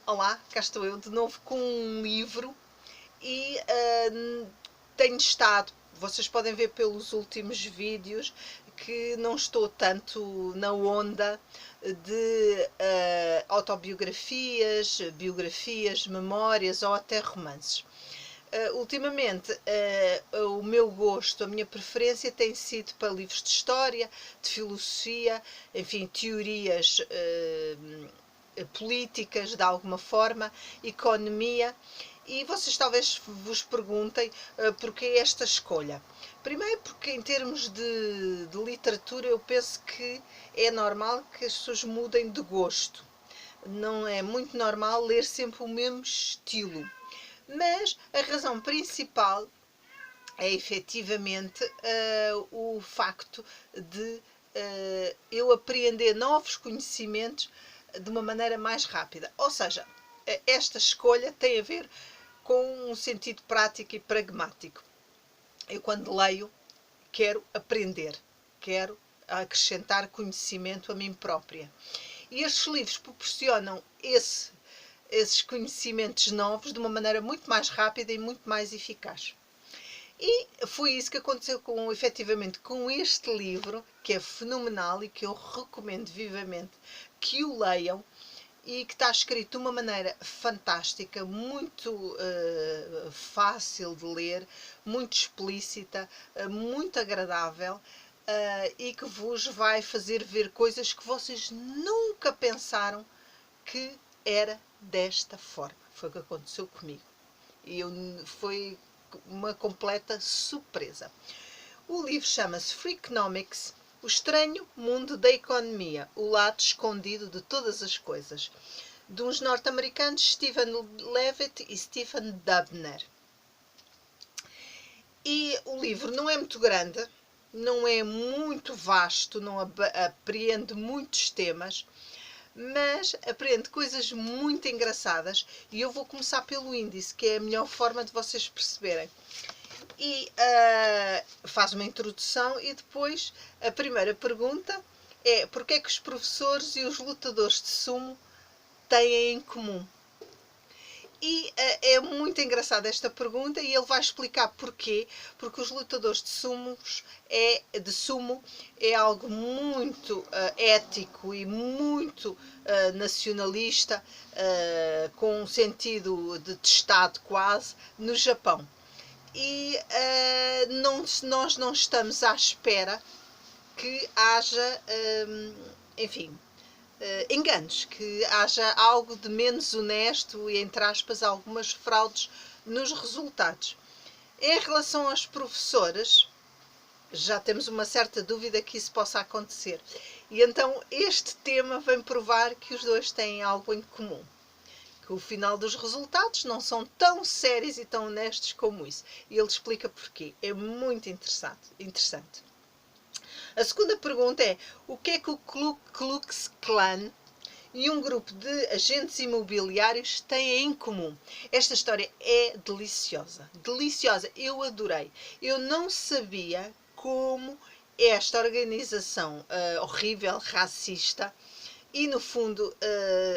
Olá, cá estou eu de novo com um livro e tenho estado, vocês podem ver pelos últimos vídeos que não estou tanto na onda de autobiografias, biografias, memórias ou até romances. Ultimamente, o meu gosto, a minha preferência tem sido para livros de história, de filosofia, enfim, teorias políticas de alguma forma, economia, e vocês talvez vos perguntem porquê esta escolha. Primeiro porque em termos de literatura eu penso que é normal que as pessoas mudem de gosto. Não é muito normal ler sempre o mesmo estilo. Mas a razão principal é efetivamente o facto de eu apreender novos conhecimentos de uma maneira mais rápida. Ou seja, esta escolha tem a ver com um sentido prático e pragmático. Eu, quando leio, quero aprender, quero acrescentar conhecimento a mim própria. E estes livros proporcionam esses conhecimentos novos de uma maneira muito mais rápida e muito mais eficaz. E foi isso que aconteceu efetivamente com este livro, que é fenomenal e que eu recomendo vivamente que o leiam, e que está escrito de uma maneira fantástica, muito fácil de ler, muito explícita, muito agradável, e que vos vai fazer ver coisas que vocês nunca pensaram que era desta forma. Foi o que aconteceu comigo. E foi uma completa surpresa. O livro chama-se Freakonomics, o estranho mundo da economia, o lado escondido de todas as coisas, de uns norte-americanos, Stephen Levitt e Stephen Dubner. E o livro não é muito grande, não é muito vasto, não apreende muitos temas, mas aprende coisas muito engraçadas, e eu vou começar pelo índice, que é a melhor forma de vocês perceberem. E faz uma introdução e depois a primeira pergunta é: porque é que os professores e os lutadores de sumo têm em comum? E é muito engraçada esta pergunta, e ele vai explicar porquê. Porque os lutadores de sumo é algo muito ético e muito nacionalista, com um sentido de Estado quase, no Japão. E nós não estamos à espera que haja, enfim, enganos, que haja algo de menos honesto e, entre aspas, algumas fraudes nos resultados. Em relação às professoras, já temos uma certa dúvida que isso possa acontecer. E então este tema vem provar que os dois têm algo em comum. Que o final dos resultados não são tão sérios e tão honestos como isso. E ele explica porquê. É muito interessante. A segunda pergunta é: o que é que o Ku Klux Klan e um grupo de agentes imobiliários têm em comum? Esta história é deliciosa. Deliciosa. Eu adorei. Eu não sabia como esta organização horrível, racista e, no fundo,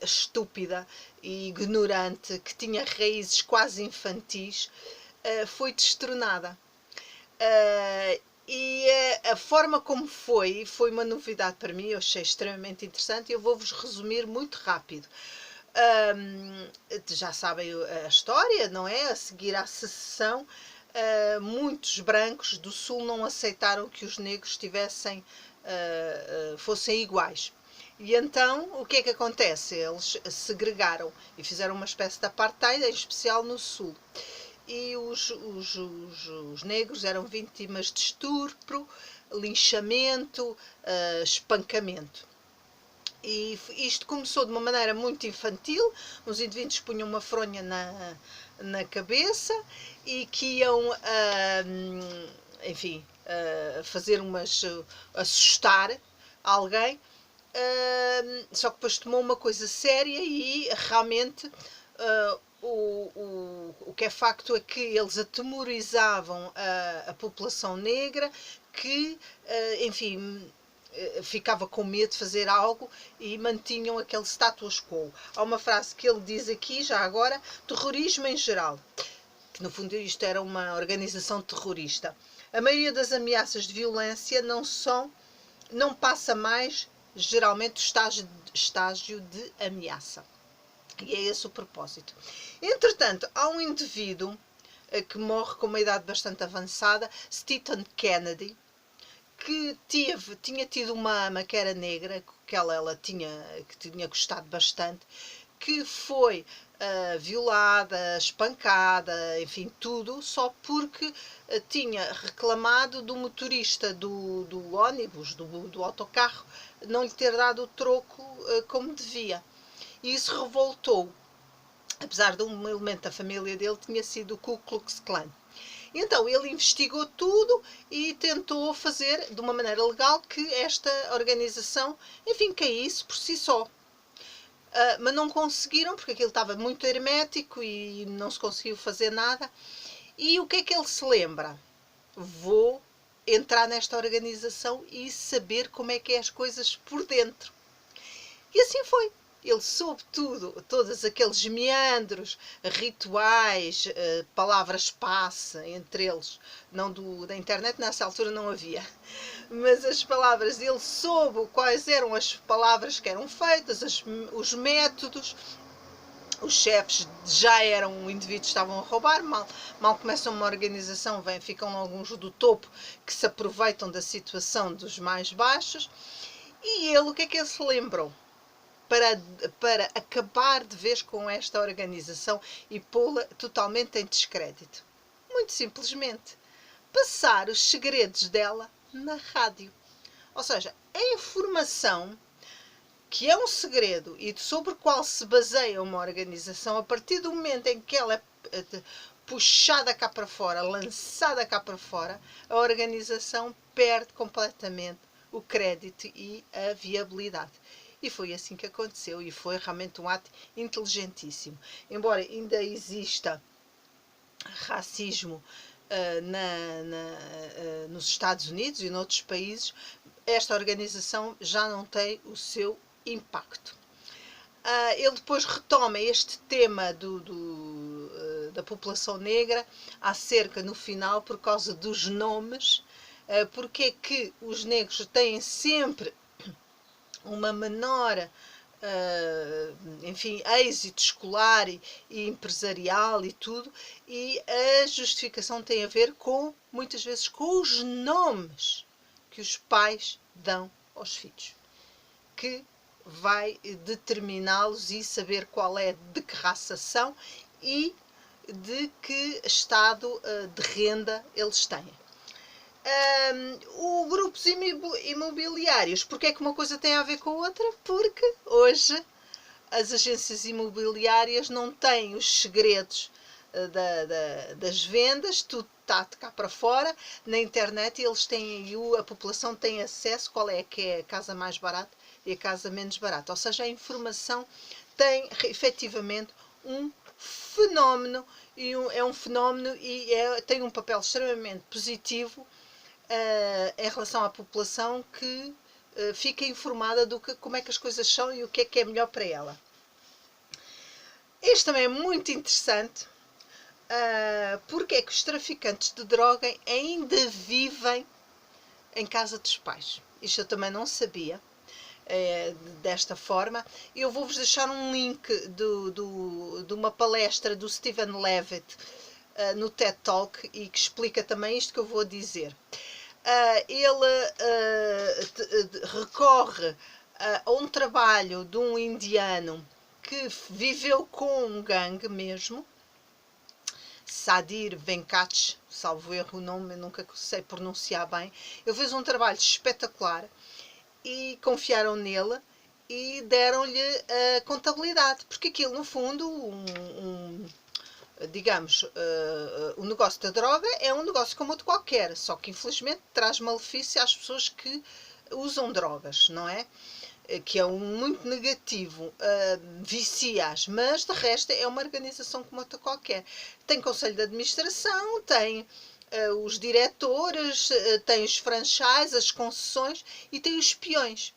estúpida e ignorante, que tinha raízes quase infantis, foi destronada. E a forma como foi uma novidade para mim, eu achei extremamente interessante, e eu vou-vos resumir muito rápido. Já sabem a história, não é? A seguir à secessão, muitos brancos do Sul não aceitaram que os negros fossem iguais. E então, o que é que acontece? Eles segregaram e fizeram uma espécie de apartheid, em especial no Sul. E os negros eram vítimas de estupro, linchamento, espancamento. E isto começou de uma maneira muito infantil. Os indivíduos punham uma fronha na cabeça e que iam, enfim, fazer assustar alguém. Só que depois tomou uma coisa séria e realmente o que é facto é que eles atemorizavam a população negra, que, enfim, ficava com medo de fazer algo e mantinham aquele status quo. Há uma frase que ele diz aqui, já agora: terrorismo em geral, que no fundo isto era uma organização terrorista. A maioria das ameaças de violência não passa mais, geralmente, o estágio de ameaça. E é esse o propósito. Entretanto, há um indivíduo que morre com uma idade bastante avançada, Stephen Kennedy, que tinha tido uma ama que era negra, que tinha gostado bastante, que foi violada, espancada, enfim, tudo, só porque tinha reclamado do motorista do ônibus, do autocarro, não lhe ter dado o troco como devia. E isso revoltou, apesar de um elemento da família dele tinha sido o Ku Klux Klan. Então ele investigou tudo e tentou fazer de uma maneira legal que esta organização, enfim, caísse por si só. Mas não conseguiram, porque aquilo estava muito hermético e não se conseguiu fazer nada. E o que é que ele se lembra? Vou entrar nesta organização e saber como é que é as coisas por dentro. E assim foi. Ele soube tudo, todos aqueles meandros, rituais, palavras passe entre eles, não da internet, nessa altura não havia, mas as palavras, ele soube quais eram as palavras que eram feitas, os métodos. Os chefes já eram indivíduos que estavam a roubar, mal começam uma organização, ficam alguns do topo que se aproveitam da situação dos mais baixos. E ele, o que é que ele se lembrou? Para acabar de vez com esta organização e pô-la totalmente em descrédito. Muito simplesmente, passar os segredos dela na rádio. Ou seja, a informação que é um segredo e sobre o qual se baseia uma organização, a partir do momento em que ela é puxada cá para fora, lançada cá para fora, a organização perde completamente o crédito e a viabilidade. E foi assim que aconteceu e foi realmente um ato inteligentíssimo. Embora ainda exista racismo nos Estados Unidos e noutros países, esta organização já não tem o seu impacto. Ele depois retoma este tema da população negra acerca no final por causa dos nomes, porque é que os negros têm sempre uma menor enfim, êxito escolar e empresarial e tudo, e a justificação tem a ver com, muitas vezes, com os nomes que os pais dão aos filhos, que vai determiná-los e saber qual é, de que raça são e de que estado de renda eles têm. O grupos imobiliários, porque é que uma coisa tem a ver com a outra? Porque hoje as agências imobiliárias não têm os segredos das vendas, tudo está de cá para fora, na internet, e eles têm, a população tem acesso qual é que é a casa mais barata e a casa menos barata. Ou seja, a informação tem efetivamente um fenómeno, é um fenómeno e tem um papel extremamente positivo em relação à população que fica informada como é que as coisas são e o que é melhor para ela. Este também é muito interessante, porque é que os traficantes de droga ainda vivem em casa dos pais. Isto eu também não sabia, desta forma. Eu vou-vos deixar um link de uma palestra do Steven Levitt no TED Talk e que explica também isto que eu vou dizer. Ele recorre a um trabalho de um indiano que viveu com um gangue mesmo, Sadir Venkat, salvo erro o nome, eu nunca sei pronunciar bem. Ele fez um trabalho espetacular e confiaram nele e deram-lhe a contabilidade, porque aquilo no fundo digamos, o negócio da droga é um negócio como outro qualquer, só que infelizmente traz malefício às pessoas que usam drogas, não é? Que é muito negativo, vicia-as, mas de resto é uma organização como outra qualquer. Tem conselho de administração, tem os diretores, tem os franchises, as concessões e tem os peões.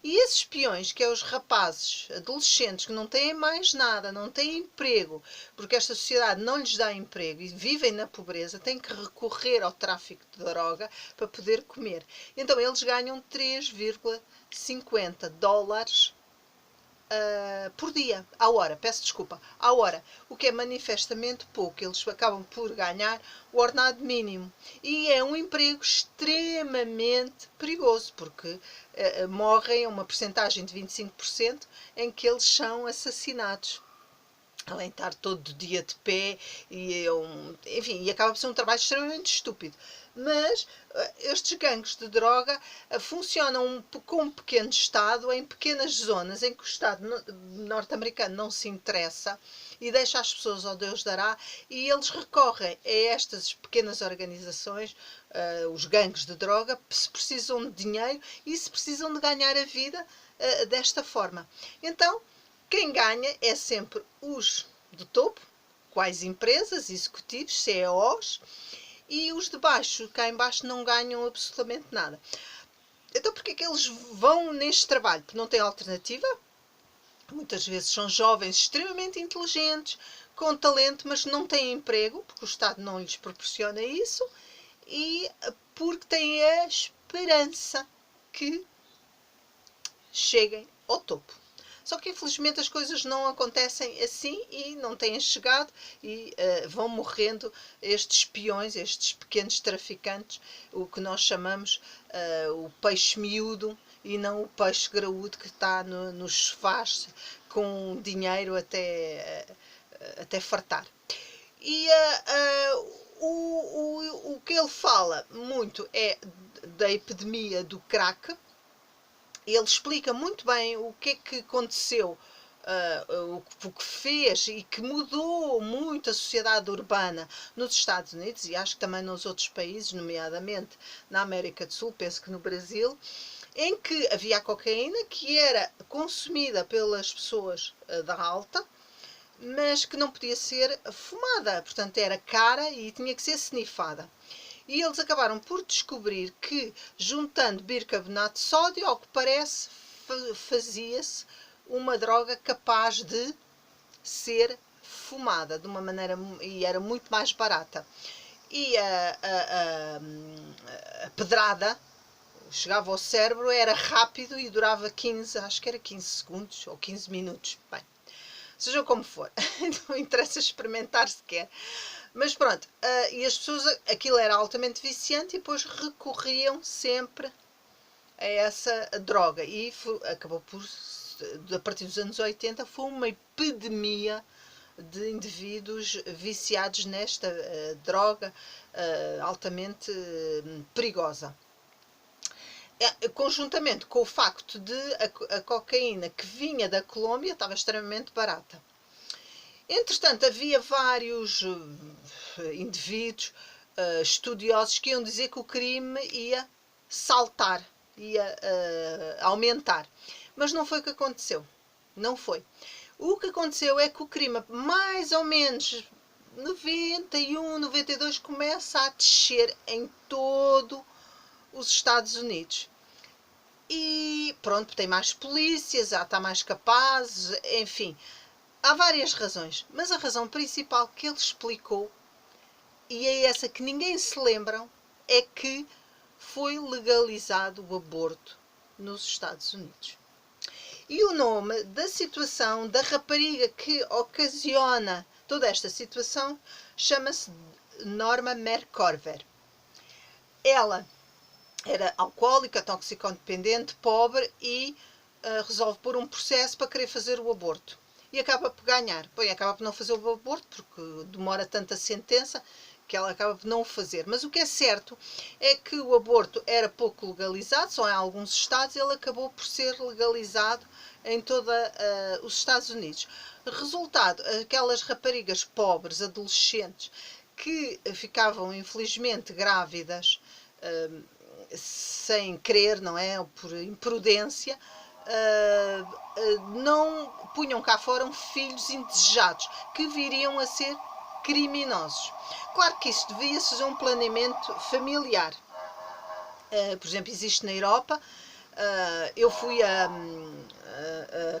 E esses peões, que é os rapazes, adolescentes, que não têm mais nada, não têm emprego, porque esta sociedade não lhes dá emprego e vivem na pobreza, têm que recorrer ao tráfico de droga para poder comer. Então eles ganham 3,50 dólares por dia, à hora, peço desculpa, à hora, o que é manifestamente pouco. Eles acabam por ganhar o ordenado mínimo e é um emprego extremamente perigoso, porque morrem a uma percentagem de 25% em que eles são assassinados. Além de estar todo dia de pé e enfim, e acaba por ser um trabalho extremamente estúpido. Mas estes gangues de droga funcionam com um pequeno Estado, em pequenas zonas em que o Estado norte-americano não se interessa e deixa as pessoas ao Deus dará, e eles recorrem a estas pequenas organizações, os gangues de droga, se precisam de dinheiro e se precisam de ganhar a vida desta forma. Então, quem ganha é sempre os do topo, quais empresas, executivos, CEOs, e os de baixo, cá em baixo, não ganham absolutamente nada. Então porquê é que eles vão neste trabalho? Porque não têm alternativa. Muitas vezes são jovens extremamente inteligentes, com talento, mas não têm emprego, porque o Estado não lhes proporciona isso, e porque têm a esperança que cheguem ao topo. Só que infelizmente as coisas não acontecem assim e não têm chegado e vão morrendo estes peões, estes pequenos traficantes, o que nós chamamos o peixe miúdo e não o peixe graúdo que está nos sofás com dinheiro até fartar. E o que ele fala muito é da epidemia do crack. Ele explica muito bem o que é que aconteceu, o que fez e que mudou muito a sociedade urbana nos Estados Unidos e acho que também nos outros países, nomeadamente na América do Sul, penso que no Brasil, em que havia a cocaína que era consumida pelas pessoas da alta, mas que não podia ser fumada, portanto era cara e tinha que ser snifada. E eles acabaram por descobrir que, juntando bicarbonato de sódio, ao que parece, fazia-se uma droga capaz de ser fumada de uma maneira, e era muito mais barata. E a pedrada chegava ao cérebro, era rápido e durava 15, acho que era 15 segundos ou 15 minutos. Bem, seja como for, não interessa experimentar sequer. Mas pronto, e as pessoas, aquilo era altamente viciante e depois recorriam sempre a essa droga. E acabou por, a partir dos anos 80, foi uma epidemia de indivíduos viciados nesta droga altamente perigosa. Conjuntamente com o facto de a cocaína que vinha da Colômbia estava extremamente barata. Entretanto, havia vários indivíduos estudiosos que iam dizer que o crime ia saltar, ia aumentar. Mas não foi o que aconteceu. Não foi. O que aconteceu é que o crime, mais ou menos 91, 92, começa a descer em todo os Estados Unidos. E pronto, tem mais polícias, está mais capazes, enfim. Há várias razões, mas a razão principal que ele explicou, e é essa que ninguém se lembra, é que foi legalizado o aborto nos Estados Unidos. E o nome da situação, da rapariga que ocasiona toda esta situação, chama-se Norma Mercorver. Ela era alcoólica, toxicodependente, pobre e resolve pôr um processo para querer fazer o aborto. E acaba por ganhar. Bem, acaba por não fazer o aborto, porque demora tanta sentença que ela acaba por não o fazer. Mas o que é certo é que o aborto era pouco legalizado, só em alguns estados, ele acabou por ser legalizado em todos os Estados Unidos. Resultado, aquelas raparigas pobres, adolescentes, que ficavam infelizmente grávidas sem querer, não é? Por imprudência, não punham cá fora filhos indesejados, que viriam a ser criminosos. Claro que isso devia ser um planeamento familiar. Por exemplo, existe na Europa, eu fui a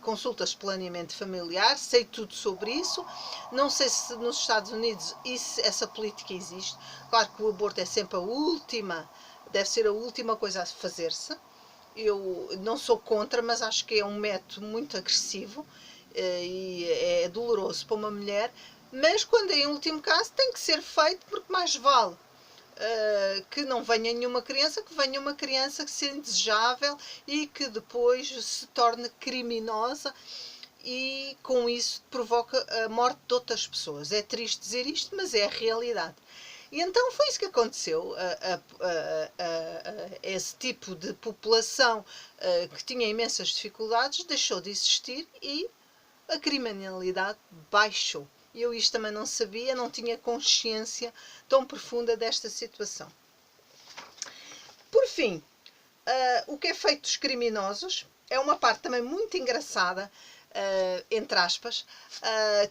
consultas de planeamento familiar, sei tudo sobre isso. Não sei se nos Estados Unidos essa política existe. Claro que o aborto é sempre deve ser a última coisa a fazer-se. Eu não sou contra, mas acho que é um método muito agressivo e é doloroso para uma mulher. Mas quando é em último caso tem que ser feito, porque mais vale que não venha nenhuma criança, que venha uma criança que seja indesejável e que depois se torne criminosa e com isso provoca a morte de outras pessoas. É triste dizer isto, mas é a realidade. E então foi isso que aconteceu. Esse tipo de população que tinha imensas dificuldades deixou de existir e a criminalidade baixou. Eu isto também não sabia, não tinha consciência tão profunda desta situação. Por fim, o que é feito dos criminosos é uma parte também muito engraçada, entre aspas,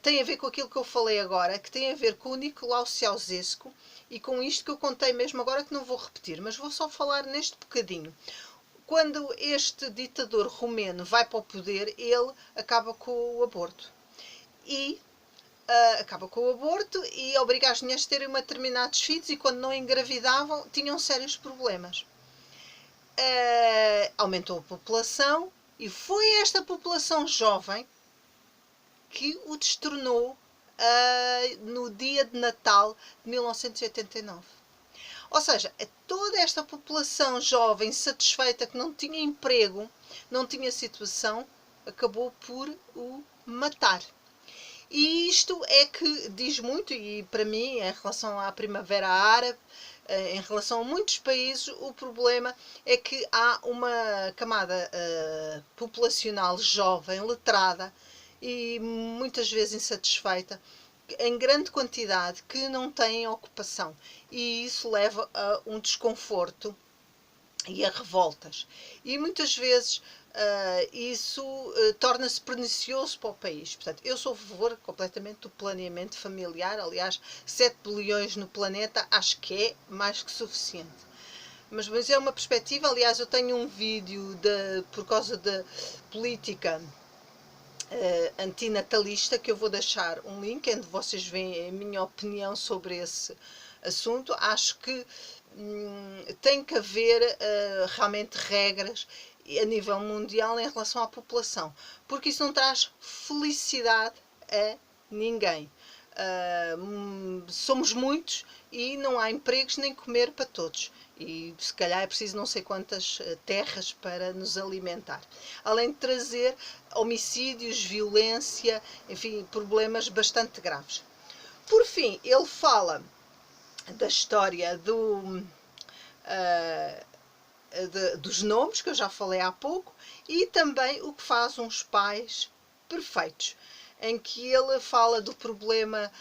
tem a ver com aquilo que eu falei agora, que tem a ver com o Nicolau Ceausescu e com isto que eu contei mesmo agora, que não vou repetir, mas vou só falar neste bocadinho. Quando este ditador romeno vai para o poder, ele acaba com o aborto. E acaba com o aborto e obriga as mulheres a terem determinados filhos, e quando não engravidavam tinham sérios problemas. Aumentou a população e foi esta população jovem que o destornou no dia de Natal de 1989. Ou seja, toda esta população jovem satisfeita, que não tinha emprego, não tinha situação, acabou por o matar. E isto é que diz muito, e para mim, em relação à Primavera Árabe, em relação a muitos países, o problema é que há uma camada populacional jovem, letrada e muitas vezes insatisfeita, em grande quantidade, que não têm ocupação. E isso leva a um desconforto e a revoltas. E muitas vezes isso torna-se pernicioso para o país. Portanto, eu sou a favor completamente do planeamento familiar. Aliás, 7 bilhões no planeta acho que é mais que suficiente. Mas é uma perspectiva. Aliás, eu tenho um vídeo por causa da política antinatalista, que eu vou deixar um link onde vocês veem a minha opinião sobre esse assunto. Acho que tem que haver realmente regras a nível mundial em relação à população, porque isso não traz felicidade a ninguém. Somos muitos e não há empregos nem comer para todos. E se calhar é preciso não sei quantas terras para nos alimentar. Além de trazer homicídios, violência, enfim, problemas bastante graves. Por fim, ele fala da história dos nomes, que eu já falei há pouco, e também o que faz uns pais perfeitos, em que ele fala do problema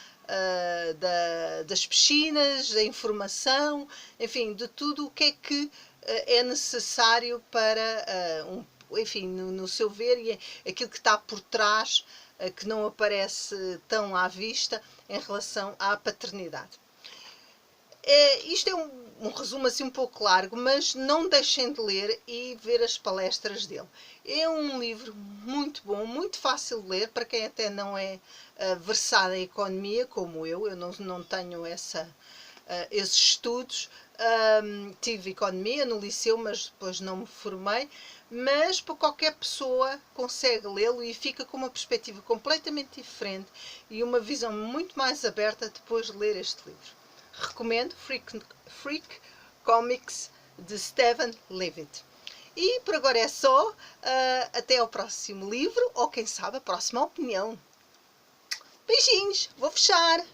das piscinas, da informação, enfim, de tudo o que é necessário para, enfim, no seu ver, e aquilo que está por trás, que não aparece tão à vista em relação à paternidade. Isto é um resumo assim um pouco largo, mas não deixem de ler e ver as palestras dele. É um livro muito bom, muito fácil de ler, para quem até não é versado em economia, como eu não tenho esses estudos. Tive economia no liceu, mas depois não me formei. Mas para qualquer pessoa consegue lê-lo e fica com uma perspectiva completamente diferente e uma visão muito mais aberta depois de ler este livro. Recomendo Freak Comics, de Stephen Levitt. E por agora é só. Até ao próximo livro, ou quem sabe a próxima opinião. Beijinhos, vou fechar.